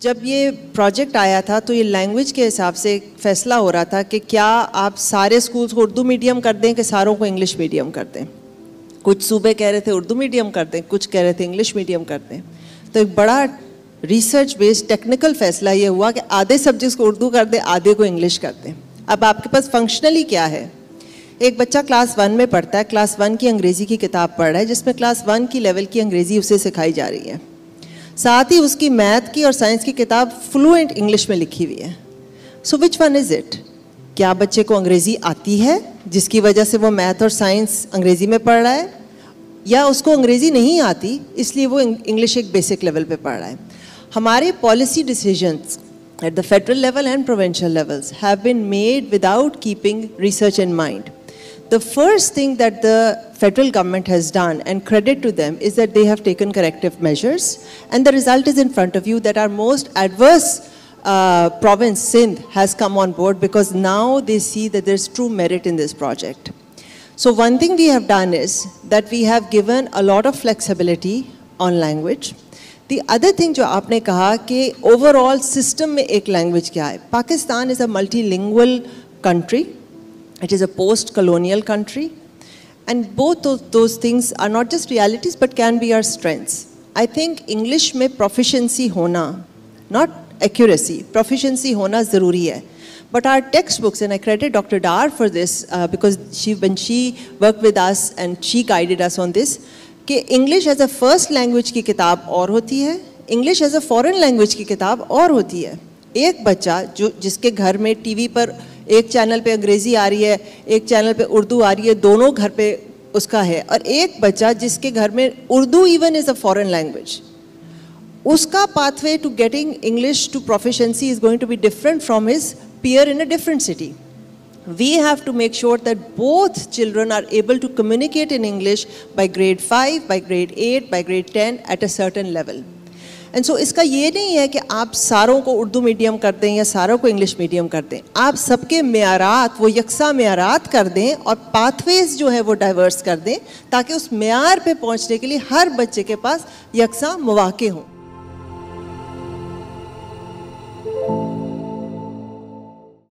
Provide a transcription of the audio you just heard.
जब ये प्रोजेक्ट आया था तो ये लैंग्वेज के हिसाब से फैसला हो रहा था कि क्या आप सारे स्कूल्स को उर्दू मीडियम कर दें कि सारों को इंग्लिश मीडियम कर दें। कुछ सूबे कह रहे थे उर्दू मीडियम कर दें, कुछ कह रहे थे इंग्लिश मीडियम कर दें। तो एक बड़ा रिसर्च बेस्ड टेक्निकल फैसला ये हुआ कि आधे सब्जेक्ट्स को उर्दू कर दें, आधे को इंग्लिश कर दें। अब आपके पास फंक्शनली क्या है? एक बच्चा क्लास 1 में पढ़ता है, क्लास 1 की अंग्रेज़ी की किताब पढ़ रहा है जिसमें क्लास 1 की लेवल की अंग्रेज़ी उसे सिखाई जा रही है। साथ ही उसकी मैथ की और साइंस की किताब फ्लुएंट इंग्लिश में लिखी हुई है। सो विच वन इज़ इट? क्या बच्चे को अंग्रेज़ी आती है जिसकी वजह से वो मैथ और साइंस अंग्रेज़ी में पढ़ रहा है, या उसको अंग्रेज़ी नहीं आती इसलिए वो इंग्लिश एक बेसिक लेवल पे पढ़ रहा है? हमारे policy decisions at the federal level and provincial levels have been made without keeping research in mind. The first thing that the federal government has done, and credit to them, is that they have taken corrective measures, and the result is in front of you that our most adverse province, Sindh, has come on board because now they see that there's true merit in this project. So one thing we have done is that we have given a lot of flexibility on language. The other thing जो आपने कहा कि overall system में एक language क्या है? Pakistan is a multilingual country. It is a post-colonial country, and both of those things are not just realities but can be our strengths. I think English में proficiency होना, not accuracy, proficiency होना ज़रूरी है. But our textbooks, and I credit Dr. Dar for this because when she worked with us and she guided us on this, कि English as a first language की किताब और होती है, English as a foreign language की किताब और होती है। एक बच्चा जिसके घर में टीवी पर एक चैनल पे अंग्रेज़ी आ रही है, एक चैनल पे उर्दू आ रही है, दोनों घर पे उसका है, और एक बच्चा जिसके घर में Urdu even is a foreign language, उसका pathway to getting English to proficiency is going to be different from his peer in a different city. We have to make sure that both children are able to communicate in English by grade 5, by grade 8, by grade 10 at a certain level. And so इसका ये नहीं है कि आप सारों को Urdu medium कर दें या सारों को इंग्लिश मीडियम कर दें। आप सबके मेयारात वो यकसा मेयारात कर दें और पाथवेज जो है वो डाइवर्स कर दें ताकि उस मेयार पे पहुंचने के लिए हर बच्चे के पास यकसा मौके हों।